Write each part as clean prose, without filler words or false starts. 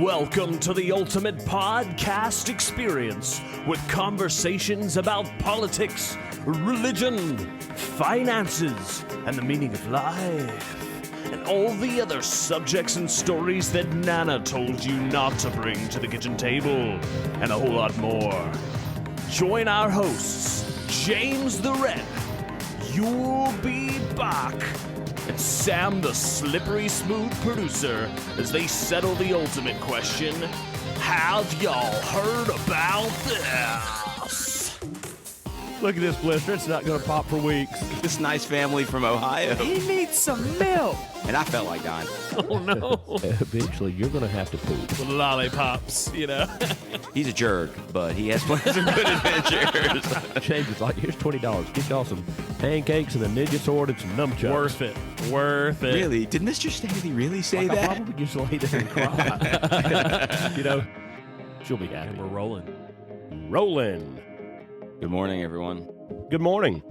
Welcome to the ultimate podcast experience with conversations about politics, religion, finances, and the meaning of life, and all the other subjects and stories that Nana told you not to bring to the kitchen table, and a whole lot more. Join our hosts, James the Red, Eule B. Bach, and Sam the slippery smooth producer as they settle the ultimate question: have y'all heard about this? Look at this blister. It's not going to pop for weeks. This nice family from Ohio. He needs some milk. And I felt like dying. Oh no. Eventually, you're going to have to poop. With lollipops, you know. He's a jerk, but he has plans of good adventures. James is like, here's $20. Get y'all some pancakes and a ninja sword and some nunchucks. Worth it. Worth it. Really? Did Mr. Staley really say like, that? I probably just lay there and cry. You know, she'll be happy. And we're rolling. Rolling. Good morning, everyone. Good morning.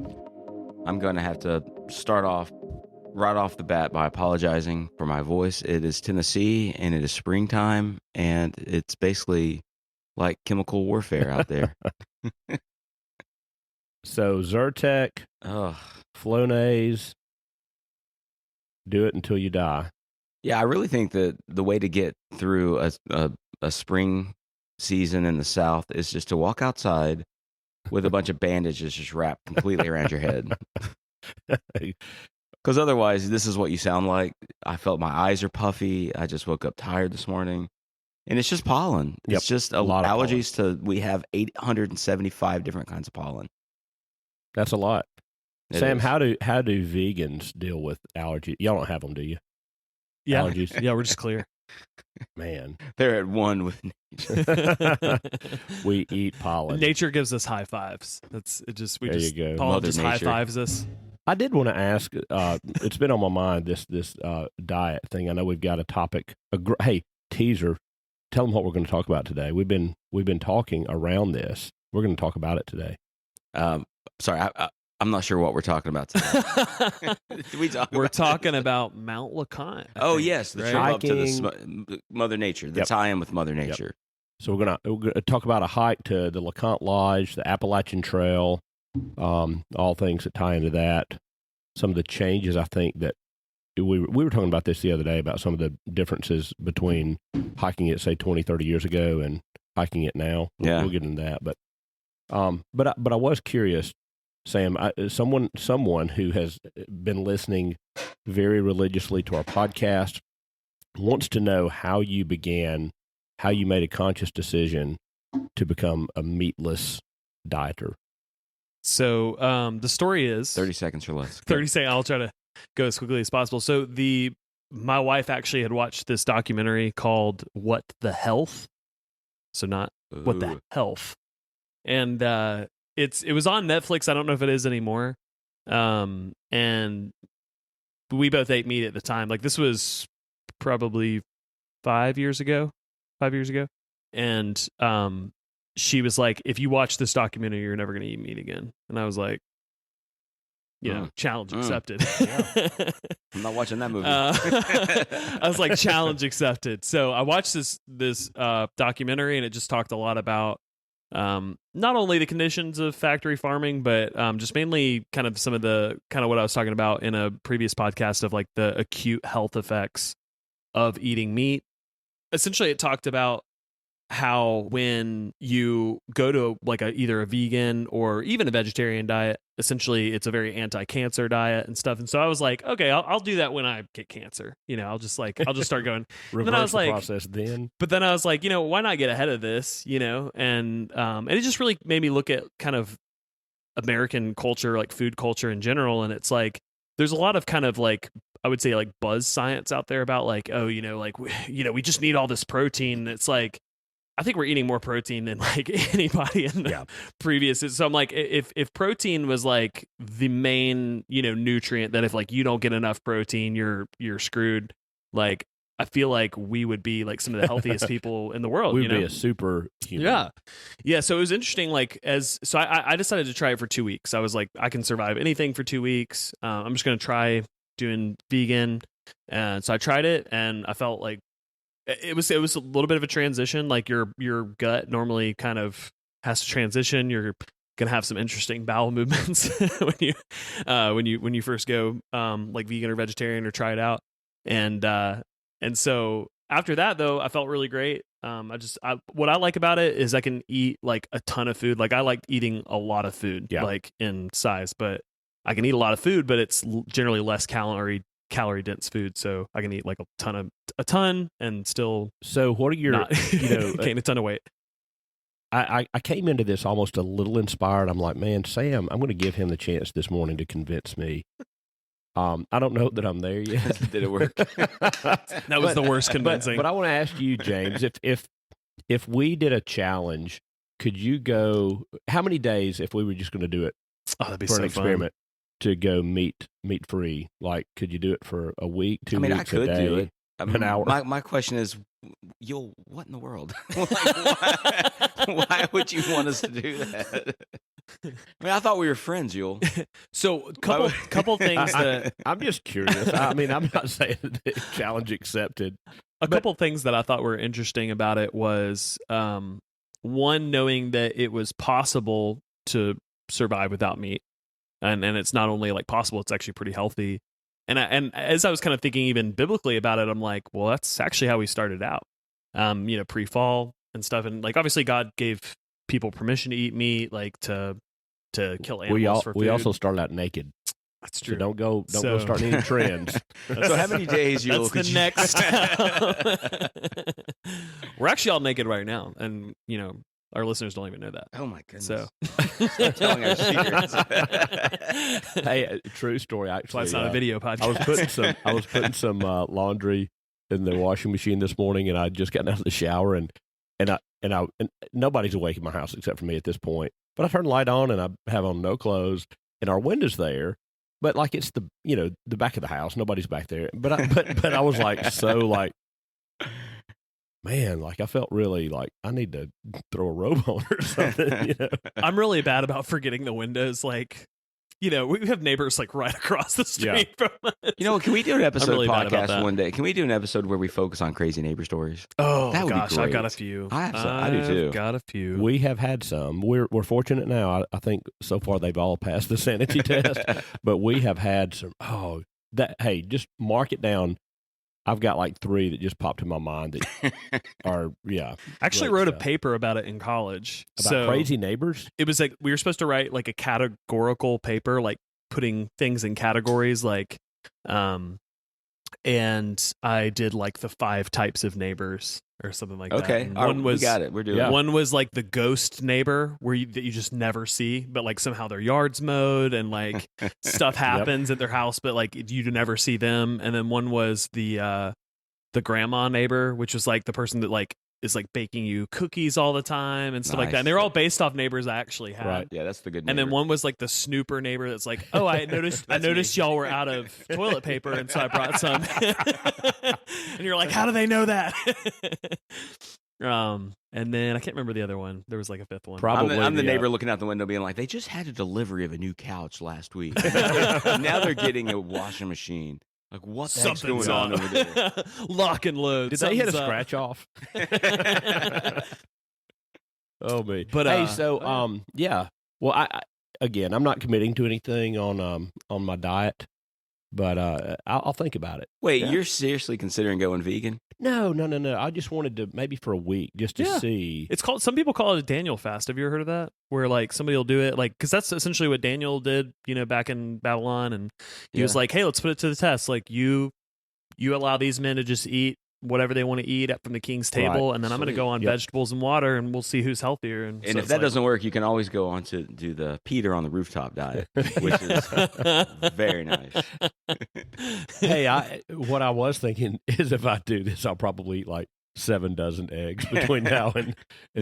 I'm going to have to start off right off the bat by apologizing for my voice. It is Tennessee, and it is springtime, and it's basically like chemical warfare out there. So, Zyrtec, Ugh. Flonase, do it until you die. Yeah, I really think that the way to get through a spring season in the South is just to walk outside with a bunch of bandages just wrapped completely around your head. Because otherwise, this is what you sound like. I felt my eyes are puffy. I just woke up tired this morning. And it's just pollen. Yep. It's just a lot of allergies to, we have 875 different kinds of pollen. That's a lot. It Sam, is. how do vegans deal with allergies? Y'all don't have them, do you? Yeah. Allergies? Yeah, we're just clear. Man. They're at one with nature. We eat pollen. Nature gives us high fives. That's it. Just we There just you go. Pollen Mother just high Nature. fives us. I did want to ask. It's been on my mind this diet thing. I know we've got a topic. Hey, teaser. Tell them what we're going to talk about today. We've been talking around this. We're going to talk about it today. Sorry, I'm not sure what we're talking about today. Did we talk We're about talking about Mount LeConte. I Oh, think, yes, the right? trip up to Hiking. the Mother Nature, the Yep. tie-in with Mother Nature. So we're gonna talk about a hike to the LeConte Lodge, the Appalachian Trail, all things that tie into that. Some of the changes I think that we were talking about this the other day about some of the differences between hiking it, say 20, 30 years ago and hiking it now. Yeah. We'll get into that. But I was curious, Sam, someone who has been listening very religiously to our podcast wants to know how you made a conscious decision to become a meatless dieter. So the story is 30 seconds or less. 30 seconds. I'll try to go as quickly as possible. So my wife actually had watched this documentary called What the Health. So not What the Ooh. Health. And it was on Netflix. I don't know if it is anymore. And we both ate meat at the time. Like this was probably 5 years ago. And she was like, if you watch this documentary, you're never going to eat meat again. And I was like, challenge accepted. I'm not watching that movie. I was like, challenge accepted. So I watched this documentary, and it just talked a lot about not only the conditions of factory farming, but just mainly kind of some of the kind of what I was talking about in a previous podcast of like the acute health effects of eating meat. Essentially, it talked about how when you go to like either a vegan or even a vegetarian diet, essentially it's a very anti-cancer diet and stuff. And so I was like, okay, I'll do that when I get cancer. I'll just start going. Reverse then I was the like, process then. But then I was like, why not get ahead of this? And it just really made me look at kind of American culture, like food culture in general. And it's like, there's a lot of kind of like, I would say like buzz science out there about like, oh, we just need all this protein. And it's like, I think we're eating more protein than like anybody in the previous. So I'm like, if protein was like the main, nutrient, that if like you don't get enough protein, you're screwed. Like, I feel like we would be like some of the healthiest people in the world. We'd be a super human. Yeah. So it was interesting. Like so I decided to try it for 2 weeks. I was like, I can survive anything for 2 weeks. I'm just going to try doing vegan. And so I tried it, and I felt like it was a little bit of a transition. Like your gut normally kind of has to transition. You're gonna have some interesting bowel movements when you first go like vegan or vegetarian or try it out. And so after that though, I felt really great. What I like about it is I can eat like a ton of food. Like I like eating a lot of food, like in size, but I can eat a lot of food, but it's generally less calorie dense food. So I can eat like a ton and still. So what are your, gain a ton of weight. I came into this almost a little inspired. I'm like, man, Sam, I'm going to give him the chance this morning to convince me. I don't know that I'm there yet. Did it work? That was the worst convincing. But I want to ask you, James, if we did a challenge, could you go? How many days if we were just going to do it that'd be for so an experiment to go meat free? Like, could you do it for a week, 2 weeks, I could a day, do it. an hour? My question is, what in the world? Why would you want us to do that? I mean, I thought we were friends, Eule. So couple things I'm just curious. I mean, I'm not saying that challenge accepted. Couple things that I thought were interesting about it was one, knowing that it was possible to survive without meat, and it's not only like possible, it's actually pretty healthy. And as I was kind of thinking even biblically about it, I'm like, well, that's actually how we started out, pre-fall and stuff. And like, obviously God gave people permission to eat meat, like to kill animals for food. We also started out naked. That's true. So don't go start any trends. So how many days, Eule? That's the next. We're actually all naked right now, and our listeners don't even know that. Oh my goodness! So start telling our secrets. Hey, true story. Actually, that's why it's not a video podcast. I was putting some laundry in the washing machine this morning, and I just gotten out of the shower, and nobody's awake in my house except for me at this point. But I turn the light on, and I have on no clothes, and our window's there. But like it's the back of the house, nobody's back there. But I was like man, like I felt really like I need to throw a robe on or something. I'm really bad about forgetting the windows. Like, we have neighbors like right across the street from us. Can we do an episode really podcast one day? Can we do an episode where we focus on crazy neighbor stories? Oh, that would gosh, be great. I've got a few. I do too. Got a few. We have had some. We're fortunate now. I think so far they've all passed the sanity test, but we have had some. Hey, just mark it down. I've got like 3 that just popped in my mind that are I actually wrote a paper about it in college. About crazy neighbors? It was like we were supposed to write like a categorical paper, like putting things in categories, like and I did like the 5 types of neighbors or something like that. Okay. We got it. We're doing it. One was like the ghost neighbor that you just never see, but like somehow their yard's mowed and like stuff happens at their house, but like you never see them. And then one was the grandma neighbor, which was like the person that like is like baking you cookies all the time and stuff like that. And they're all based off neighbors I actually had. Right. Yeah, that's the good neighbor. And then one was like the snooper neighbor that's like, oh, I noticed y'all were out of toilet paper, and so I brought some. And you're like, how do they know that? And then I can't remember the other one. There was like a 5th one. Probably I'm the neighbor looking out the window being like, they just had a delivery of a new couch last week. Now they're getting a washing machine. Like, what the heck's going on over there? Lock and load. Did they hit a scratch off? Oh, me. But hey, so yeah. Well, I again, I'm not committing to anything on my diet, but I'll think about it. Wait, you're seriously considering going vegan? No. I just wanted to maybe for a week just to see. It's called. Some people call it a Daniel fast. Have you ever heard of that? Where like somebody will do it, like because that's essentially what Daniel did, back in Babylon, and he was like, "Hey, let's put it to the test. Like you allow these men to just eat whatever they want to eat from the king's table, and then I'm going to go on vegetables and water, and we'll see who's healthier." And so if that doesn't work, you can always go on to do the Peter on the rooftop diet, which is very nice. Hey, what I was thinking is if I do this, I'll probably eat like 7 dozen eggs between now and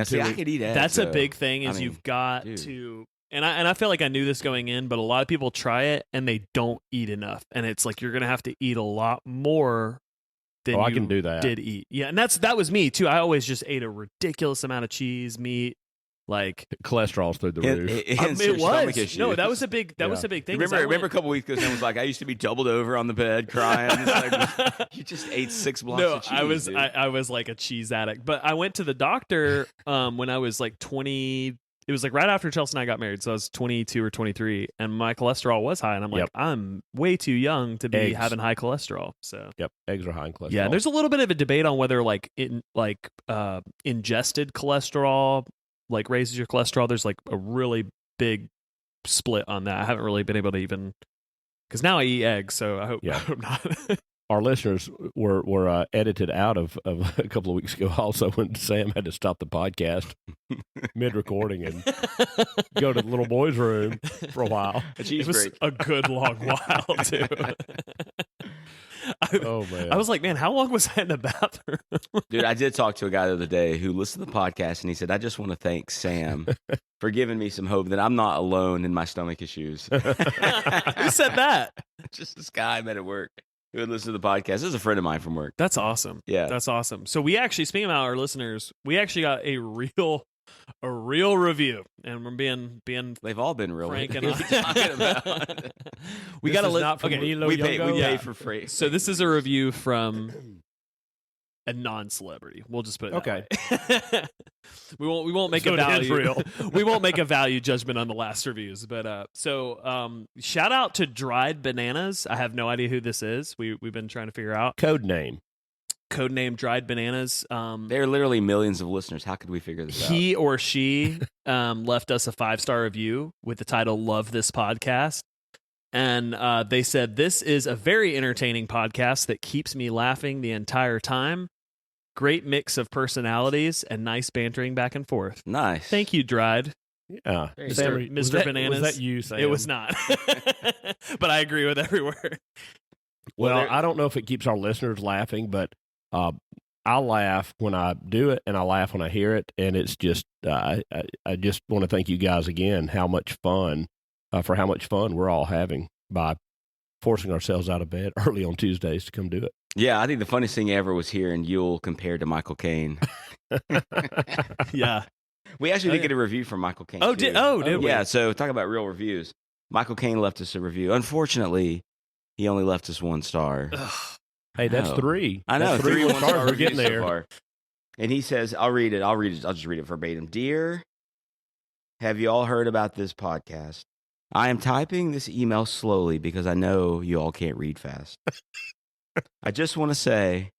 see, I could eat eggs. That's a big thing. You've got to. And I feel like I knew this going in, but a lot of people try it and they don't eat enough, and it's like you're going to have to eat a lot more than I can do that. Did eat. Yeah, and that was me too. I always just ate a ridiculous amount of cheese, meat, Like cholesterol's through the roof. it was. No, that was a big thing. Remember a couple weeks ago, someone was like, I used to be doubled over on the bed crying. It's like, you just ate 6 blocks of cheese. I was like a cheese addict. But I went to the doctor when I was like 20. It was like right after Chelsea and I got married. So I was 22 or 23 and my cholesterol was high. And I'm like, I'm way too young to be having high cholesterol. So eggs are high in cholesterol. Yeah, there's a little bit of a debate on whether ingested cholesterol like raises your cholesterol. There's like a really big split on that. I haven't really been able to even, because now I eat eggs, so I hope not. Our listeners were edited out of a couple of weeks ago also when Sam had to stop the podcast mid-recording and go to the little boy's room for a while. It was a good long while, too. I was like, man, how long was I in the bathroom? Dude, I did talk to a guy the other day who listened to the podcast, and he said, I just want to thank Sam for giving me some hope that I'm not alone in my stomach issues. Who said that? Just this guy I met at work who would listen to the podcast. This is a friend of mine from work. That's awesome. Yeah. That's awesome. So we actually, speaking about our listeners, we actually got a real review, and we're being they've all been real. Frank and we got to listen. We pay for free. So this is a review from a non-celebrity. We'll just put it that way. we won't make a value. We won't make a value judgment on the last reviews. But shout out to Dried Bananas. I have no idea who this is. We've been trying to figure out Codename Dried Bananas. There are literally millions of listeners. How could we figure this out? He or she left us a 5-star review with the title "Love This Podcast." And they said, this is a very entertaining podcast that keeps me laughing the entire time. Great mix of personalities and nice bantering back and forth. Nice. Thank you, Dried. Yeah. Mr. Bananas. Was that you, Sam? It was not. But I agree with every word. Well, I don't know if it keeps our listeners laughing, but I laugh when I do it, and I laugh when I hear it. And it's just, I just want to thank you guys again, how much fun we're all having by forcing ourselves out of bed early on Tuesdays to come do it. Yeah, I think the funniest thing ever was hearing Eule compared to Michael Caine. Yeah. We actually did get a review from Michael Caine. Did we? Yeah, so talk about real reviews. Michael Caine left us a review. Unfortunately, he only left us 1 star. Hey, that's 3. I know. That's 3 1-star We're getting there. So far. And he says, I'll read it. I'll just read it verbatim. Dear, have you all heard about this podcast? I am typing this email slowly because I know you all can't read fast. I just want to say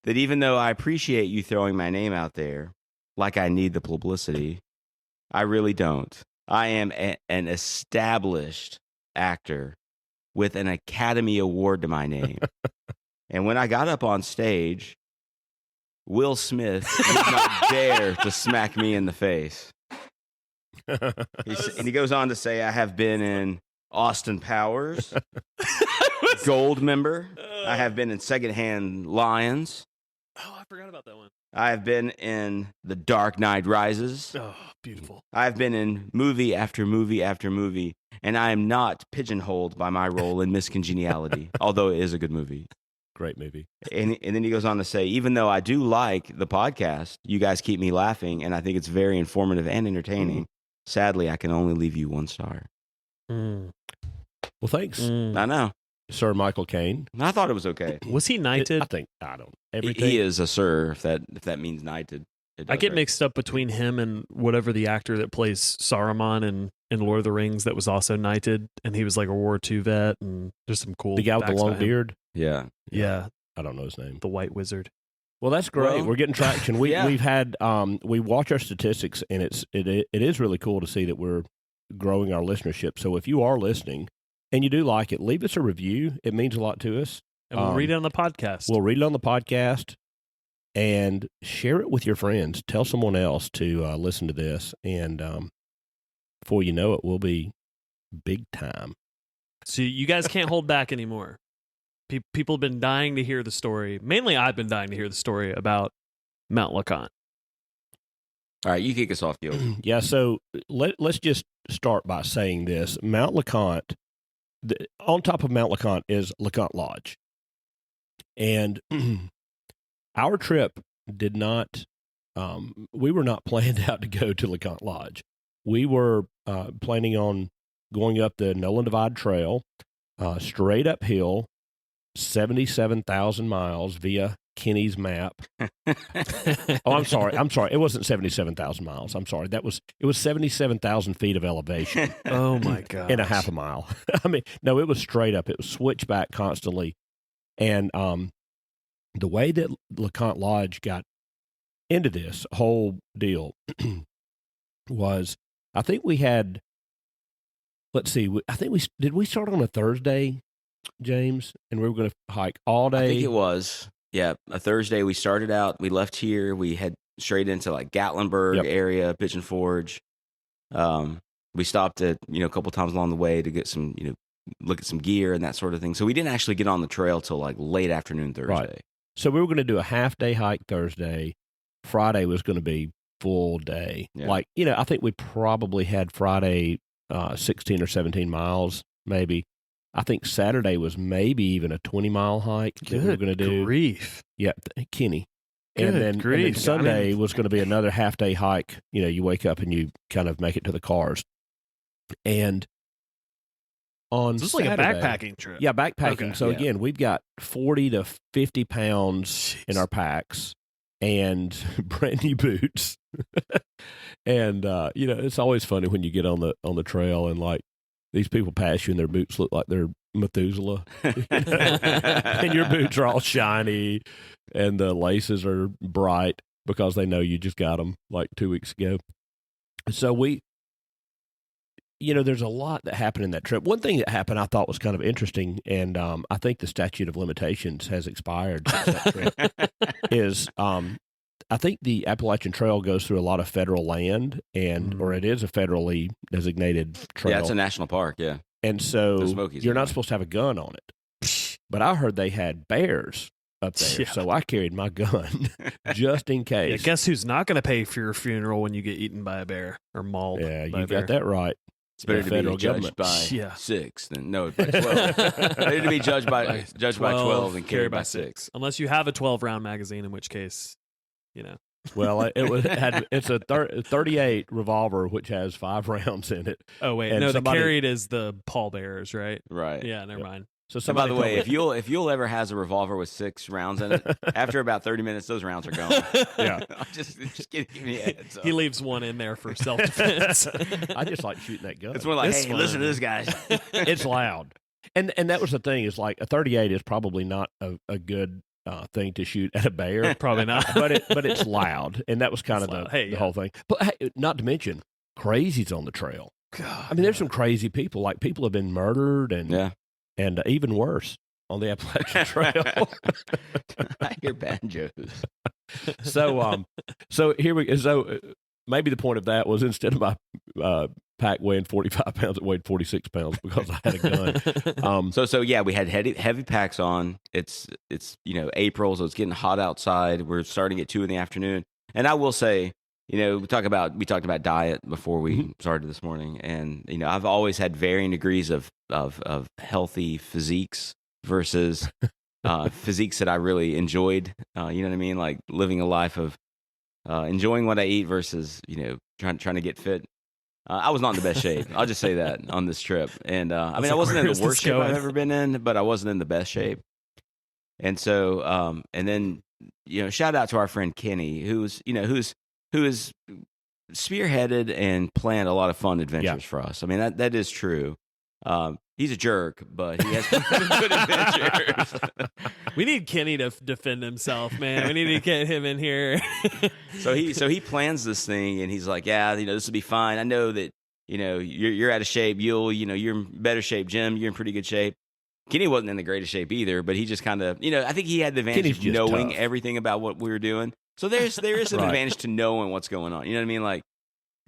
that even though I appreciate you throwing my name out there, like I need the publicity, I really don't. I am an established actor with an Academy Award to my name. And when I got up on stage, Will Smith did not dare to smack me in the face. And he goes on to say, I have been in Austin Powers, Gold Member. I have been in Secondhand Lions. Oh, I forgot about that one. I have been in The Dark Knight Rises. Oh, beautiful. I have been in movie after movie after movie, and I am not pigeonholed by my role in Miss Congeniality, although it is a good movie. Great movie. And then he goes on to say, even though I do like the podcast, you guys keep me laughing, and I think it's very informative and entertaining. Sadly, I can only leave you 1 star. Well, thanks. I know. Sir Michael Caine. I thought it was okay. Was he knighted? I don't. Everything. He is a sir, if that means knighted. I get mixed up between him and whatever the actor that plays Saruman in Lord of the Rings that was also knighted, and he was like a World War II vet, and there's some cool. The guy with the long beard. Yeah. I don't know his name. The White Wizard. Well, that's great. Well, we're getting traction. We've had we watch our statistics, and it is really cool to see that we're growing our listenership. So if you are listening and you do like it, leave us a review. It means a lot to us. And we'll read it on the podcast. We'll read it on the podcast and share it with your friends. Tell someone else to listen to this, and before you know it, we'll be big time. So you guys can't hold back anymore. People have been dying to hear the story. Mainly, I've been dying to hear the story about Mount LeConte. All right, you kick us off, Gil. Yeah, so let's just start by saying this. Mount LeConte, on top of Mount LeConte is LeConte Lodge. And our trip did not we were not planned out to go to LeConte Lodge. We were planning on going up the Nolan Divide Trail, straight uphill, 77,000 miles via Kenny's map. I'm sorry. It wasn't 77,000 miles. I'm sorry. It was 77,000 feet of elevation. Oh my god! In a half a mile. I mean, no, it was straight up. It was switchback constantly. And the way that LeConte Lodge got into this whole deal was, I think we had, let's see, we start on a Thursday, James, and we were going to hike all day. I think it was, yeah, a Thursday. We started out, we left here, we head straight into like Gatlinburg area, Pigeon Forge. We stopped at, a couple times along the way to get some, look at some gear and that sort of thing. So we didn't actually get on the trail till like late afternoon Thursday. Right. So we were going to do a half-day hike Thursday. Friday was going to be full day. Yeah. Like, I think we probably had Friday 16 or 17 miles, maybe. I think Saturday was maybe even a 20-mile hike that we were going to do. Grief. Yeah, Kenny. Good and then Sunday was going to be another half-day hike. You wake up and you kind of make it to the cars. And on This is Saturday, like a backpacking trip. Yeah, backpacking. Okay. So again, we've got 40 to 50 pounds in our packs and brand new boots. And it's always funny when you get on the trail and like these people pass you and their boots look like they're Methuselah. And your boots are all shiny and the laces are bright because they know you just got them like 2 weeks ago. So there's a lot that happened in that trip. One thing that happened I thought was kind of interesting, and I think the statute of limitations has expired since that trip, is I think the Appalachian Trail goes through a lot of federal land, or it is a federally designated trail. Yeah, it's a national park, yeah. And so Smokies, you're not supposed to have a gun on it. But I heard they had bears up there, so I carried my gun just in case. Yeah, guess who's not going to pay for your funeral when you get eaten by a bear or mauled? Yeah, by you a bear? got that right. It's better to federal be judged government. by 6 than by 12. Better to be judged by 12 than carried by 6. Unless you have a 12-round magazine, in which case, Well, it's a 38 revolver which has 5 rounds in it. Oh wait, And no, somebody- the carried is the pallbearers, right? Right. Yeah, never mind. So And by the way, told me- if Eule ever has a revolver with 6 rounds in it, after about 30 minutes, those rounds are gone. Yeah. just give me a heads up. He leaves one in there for self-defense. I just like shooting that gun. It's more like, It's hey, fun. listen to this, guys. It's loud. And that was the thing, is like a 38 is probably not a good thing to shoot at a bear. Probably not. but it's loud. And that was kind It's of loud. the Hey, whole thing. But hey, not to mention crazies on the trail. God, I mean, there's some crazy people. Like people have been murdered and even worse on the Appalachian Trail. I hear banjos. So here we go. So maybe the point of that was, instead of my pack weighing 45 pounds, it weighed 46 pounds because I had a gun. So yeah, we had heavy packs on. It's April, so it's getting hot outside. We're starting at 2 in the afternoon, and I will say, we talked about diet before we started this morning, and I've always had varying degrees of healthy physiques versus physiques that I really enjoyed. You know what I mean? Like living a life of enjoying what I eat versus trying to get fit. I was not in the best shape. I'll just say that on this trip. And I mean, I wasn't in the worst shape I've ever been in, but I wasn't in the best shape. And so, and then, shout out to our friend Kenny, who is spearheaded and planned a lot of fun adventures for us. I mean, that is true. He's a jerk, but he has good adventures. We need Kenny to defend himself, man. We need to get him in here. So he plans this thing, and he's like, yeah, this will be fine. I know that, you're out of shape. You're in better shape. Jim, you're in pretty good shape. Kenny wasn't in the greatest shape either, but he just kind of, I think he had the advantage of knowing everything about what we were doing. So there is an advantage to knowing what's going on. You know what I mean? Like,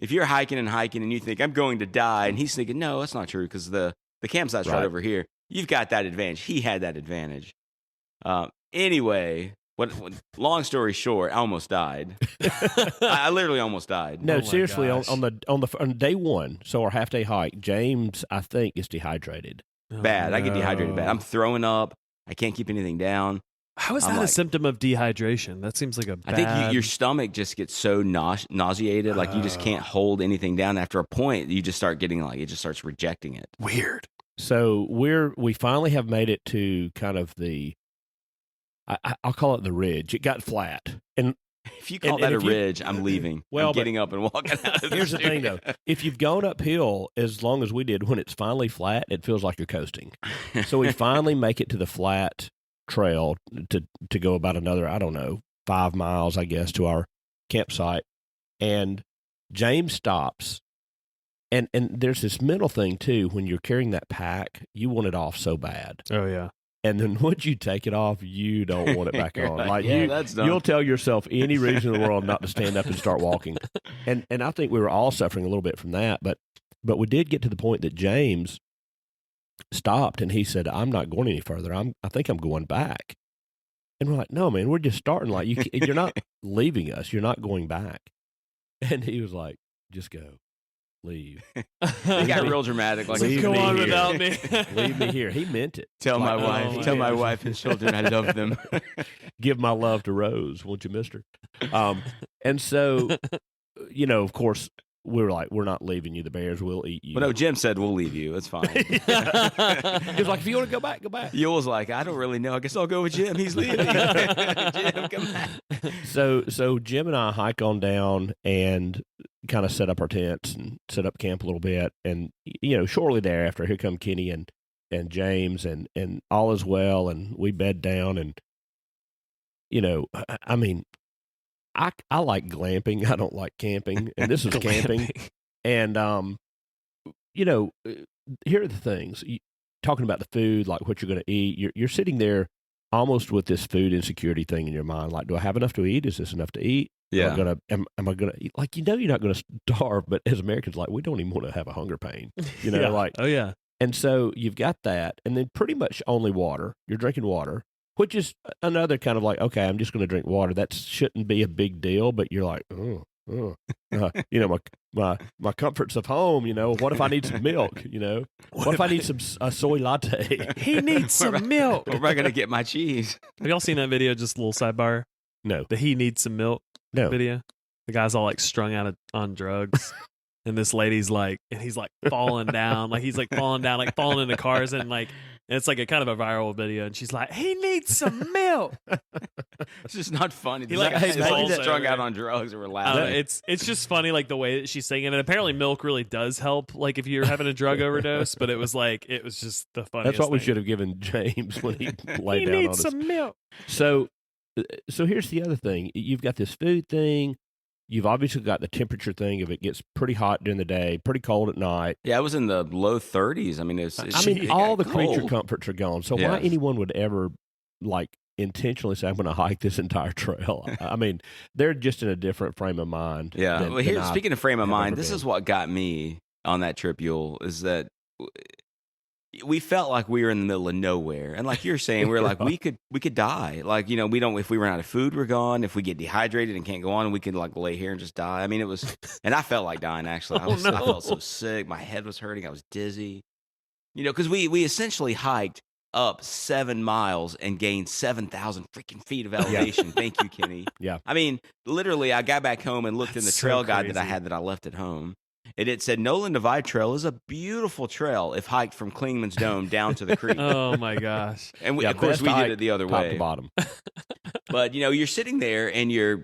if you're hiking and you think, I'm going to die, and he's thinking, no, that's not true, because the campsite's right over here. You've got that advantage. He had that advantage. Anyway, long story short, I almost died. I literally almost died. No, seriously, gosh. on day 1, so our half-day hike, James, I think, is dehydrated. Bad. I get dehydrated bad. I'm throwing up. I can't keep anything down. How is I'm that a like- symptom of dehydration? That seems like a bad... I think your stomach just gets so nauseated, like you just can't hold anything down. After a point, you just start getting like, it just starts rejecting it. Weird. So we finally have made it to kind of I'll call it the ridge. It got flat, and If you call And that a if you- ridge, I'm leaving. Well, I'm but getting up and walking out of here's the thing though: if you've gone uphill as long as we did, when it's finally flat, it feels like you're coasting. So we finally make it to the flat trail to go about another, I don't know, 5 miles, I guess, to our campsite. And James stops. And there's this mental thing too, when you're carrying that pack, you want it off so bad. Oh, yeah. And then once you take it off, you don't want it back on. Like yeah, that's done. you'll tell yourself any reason in the world not to stand up and start walking. And I think we were all suffering a little bit from that. But we did get to the point that James stopped and he said, "I'm not going any further. I think I'm going back." And we're like, "No, man, we're just starting. Like you're not leaving us. You're not going back." And he was like, "Just go, leave, It got real dramatic. Like, Leave Go me on here. without me. leave me here." He meant it. tell my Like, wife, oh tell my my gosh. wife and children I love them. Give my love to Rose, won't you, mister? And so, of course, we were like, "We're not leaving you. The bears will eat you." Well, no, Jim said we'll leave you. It's fine. He was like, "If you want to go back, go back." Yule's like, I don't really know. I guess I'll go with Jim. He's leaving. Jim, come back. So Jim and I hike on down and kind of set up our tents and set up camp a little bit. And, shortly thereafter, here come Kenny and James and all is well. And we bed down and, I mean, I like glamping. I don't like camping. And this is camping. And, here are the things. Talking about the food, like what you're going to eat, you're sitting there almost with this food insecurity thing in your mind. Like, do I have enough to eat? Is this enough to eat? Yeah. Am I gonna eat? Like, you're not gonna starve, but as Americans, like, we don't even want to have a hunger pain. Yeah. Like, Oh, yeah. and so you've got that, and then pretty much only water. You're drinking water, which is another kind of like, okay, I'm just gonna drink water. That shouldn't be a big deal, but you're like, my comforts of home. What if I need some milk? What if I need some a soy latte? He needs some milk. Where am I going to get my cheese? Have y'all seen that video? Just a little sidebar. No, The he needs some milk no. video. The guy's all like strung out on drugs. And this lady's like, and he's like falling down. Like he's like falling down, like falling into cars. And like, it's like a kind of a viral video. And she's like, he needs some milk. It's just not funny. He, like, He's falls strung over. out on drugs and we're I don't know, laughing. it's just funny, like the way that she's singing. And apparently milk really does help, like if you're having a drug overdose. But it was just the funniest That's what we thing. should have given James when he laid He down on needs us. some milk. So here's the other thing. You've got this food thing. You've obviously got the temperature thing. If it gets pretty hot during the day, pretty cold at night. Yeah, it was in the low 30s. I mean, it All the got creature cold. comforts are gone. So Yeah. why anyone would ever like intentionally say, "I'm going to hike this entire trail"? I mean, they're just in a different frame of mind. Yeah. than- Well, than here, I speaking of frame of have mind, ever this been. is what got me on that trip, Eule, is that we felt like we were in the middle of nowhere. And like you're saying, we were like, we could die. Like, if we run out of food, we're gone. If we get dehydrated and can't go on, we could like lay here and just die. I mean, it was, and I felt like dying actually. Oh, no. I felt so sick. My head was hurting. I was dizzy. Because we essentially hiked up 7 miles and gained 7,000 freaking feet of elevation. Thank you, Kenny. Yeah. I mean, literally, I got back home and looked in the That's trail so guide that I crazy. had that I left at home. And it said Nolan Divide Trail is a beautiful trail if hiked from Klingman's Dome down to the creek. Oh my gosh. And we, Yeah, of course, best we did hike, it the other top way. to bottom. But you're sitting there and you're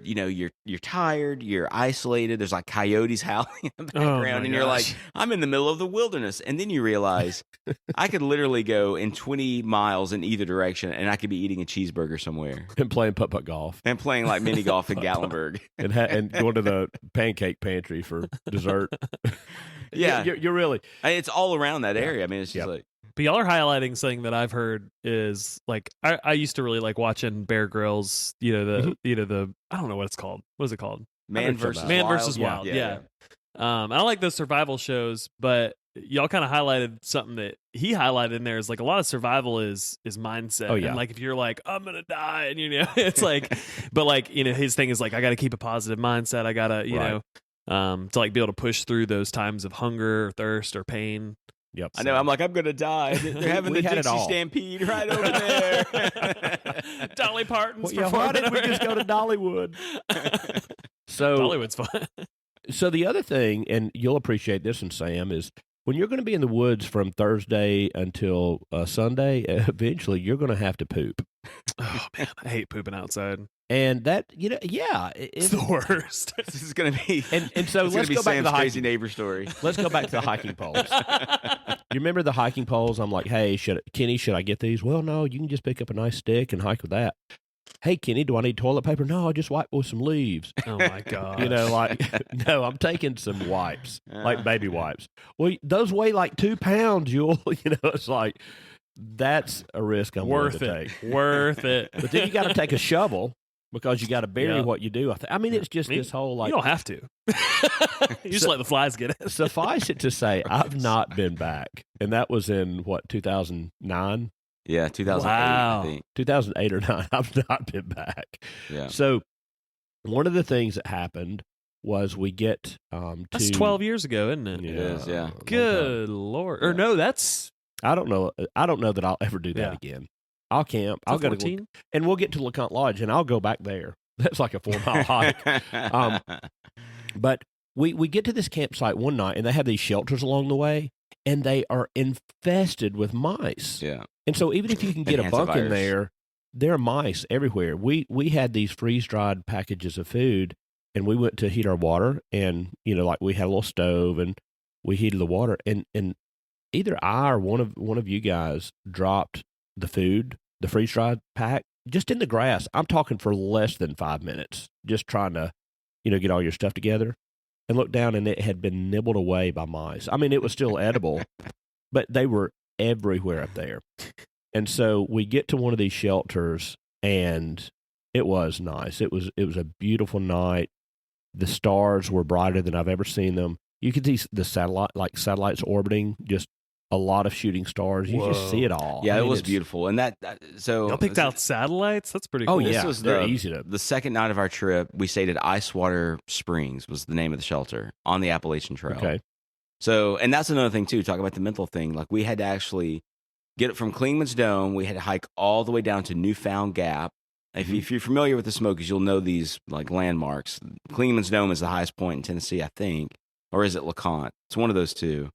tired, you're isolated. There's like coyotes howling in the Oh, background, my and you're like, gosh. I'm in the middle of the wilderness. And then you realize I could literally go in 20 miles in either direction, and I could be eating a cheeseburger somewhere And playing putt-putt golf and playing like mini golf in Gatlinburg. and going to the pancake pantry for dessert. Yeah. You're really It's all around that area. I mean, it's just Yep. like, But y'all are highlighting something that I've heard is like I used to really like watching Bear Grylls, the I don't know what it's called. What is it called? man versus Man wild. versus wild, yeah. I don't like those survival shows, but y'all kind of highlighted something that he highlighted in there is like a lot of survival is mindset. Oh, yeah. And like if you're like, I'm gonna die, and it's like but like, his thing is like I gotta keep a positive mindset. I gotta, Right. to like be able to push through those times of hunger or thirst or pain. Yep. I know. I'm like, I'm going to die. They're having the had it Dixie all. Stampede right over there. Dolly Parton's Well, why performing. did we just go to Dollywood? So Dollywood's fun. So the other thing, and you'll appreciate this one, Sam, is when you're going to be in the woods from Thursday until Sunday, eventually you're going to have to poop. Oh man, I hate pooping outside. And that, yeah, It's the worst. This is going to be. And so it's let's gonna be go back to Sam's the crazy hiking. neighbor story. Let's go back to the hiking poles. You remember the hiking poles? I'm like, hey, Kenny, should I get these? Well, no, you can just pick up a nice stick and hike with that. Hey, Kenny, do I need toilet paper? No, I just wipe with some leaves. Oh my god. No, I'm taking some wipes, like baby wipes. Well, those weigh like 2 pounds, Eule. It's like, that's a risk I'm willing to take. Worth it. But then you got to take a shovel because you got to bury Yeah. what you do. It's just this whole like. You don't have to. You just let the flies get it. Suffice it to say, I've not been back, and that was in 2009, Yeah, 2008, Wow. I think. 2008 or 9. I've not been back. Yeah. So one of the things that happened was we get That's to 12 years ago, isn't it? It is, yeah. long time. Good lord. Or no, that's I don't know that I'll ever do that again. I'll camp. I'll go to 14. and we'll get to LeConte Lodge, and I'll go back there. That's like a 4-mile hike. But we get to this campsite one night, and they have these shelters along the way, and they are infested with mice. yeah. And so even if you can get a And bunk in hantavirus. there are mice everywhere. We had these freeze-dried packages of food, and we went to heat our water, and like we had a little stove, and we heated the water, and either I or one of you guys dropped the food, the freeze-dried pack, just in the grass. I'm talking for less than 5 minutes, just trying to, get all your stuff together, and look down, and it had been nibbled away by mice. I mean, it was still edible, but they were everywhere up there. And so we get to one of these shelters, and it was nice. It was a beautiful night. The stars were brighter than I've ever seen them. You could see the satellites orbiting, just a lot of shooting stars. You just see it all. Yeah, I mean, it was it's- beautiful. And so Y'all picked out satellites? That's pretty cool. Oh, This yeah, was they're easy to. the second night of our trip. We stayed at Icewater Springs was the name of the shelter on the Appalachian Trail. Okay. So, and that's another thing too, talk about the mental thing. Like we had to actually get it from Clingman's Dome. We had to hike all the way down to Newfound Gap. If you're familiar with the Smokies, you'll know these like landmarks. Clingman's Dome is the highest point in Tennessee, I think. Or is it LeConte? It's one of those two.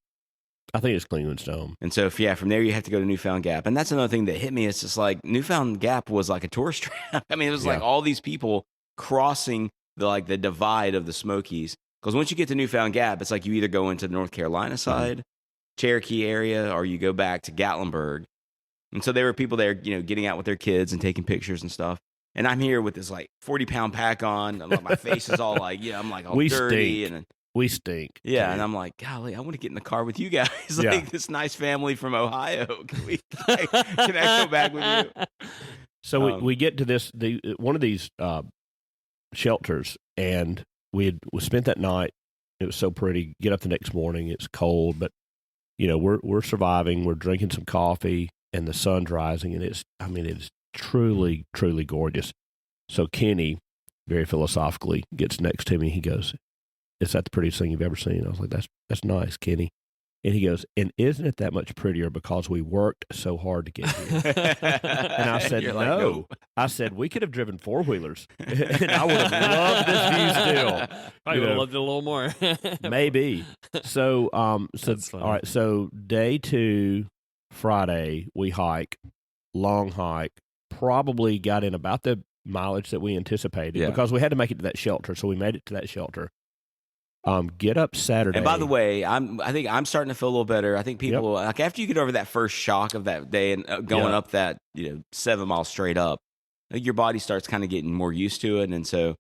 I think it's Clingman's Dome. And so, from there, you have to go to Newfound Gap. And that's another thing that hit me. It's just like Newfound Gap was like a tourist trap. I mean, it was like Yeah. all these people crossing the divide of the Smokies. Because once you get to Newfound Gap, it's like you either go into the North Carolina side, Cherokee area, or you go back to Gatlinburg. And so there were people there, getting out with their kids and taking pictures and stuff. And I'm here with this like 40-pound pack on. My face is all like, I'm like all We dirty. stink. And We stink. yeah, dude. and I'm like, golly, I want to get in the car with you guys. Like Yeah. this nice family from Ohio. Can I go back with you? So we get to one of these shelters, and we spent that night. It was so pretty. Get up the next morning. It's cold, but we're surviving. We're drinking some coffee, and the sun's rising, and it's truly, truly gorgeous. So Kenny, very philosophically, gets next to me. He goes, "Is that the prettiest thing you've ever seen?" I was like, "That's nice, Kenny." And he goes, "And isn't it that much prettier because we worked so hard to get here?" And I said, You're like, "No." "Nope." I said, "We could have driven 4-wheelers, and I would have loved this view still." Probably would have loved it a little more. Maybe. So, That's funny. all right. So, day 2, Friday, we hike, long hike. Probably got in about the mileage that we anticipated Yeah. because we had to make it to that shelter. So we made it to that shelter. Get up Saturday. And by the way, I think I'm starting to feel a little better. I think people like after you get over that first shock of that day and going Yeah. up that 7 miles straight up, I think your body starts kind of getting more used to it, and so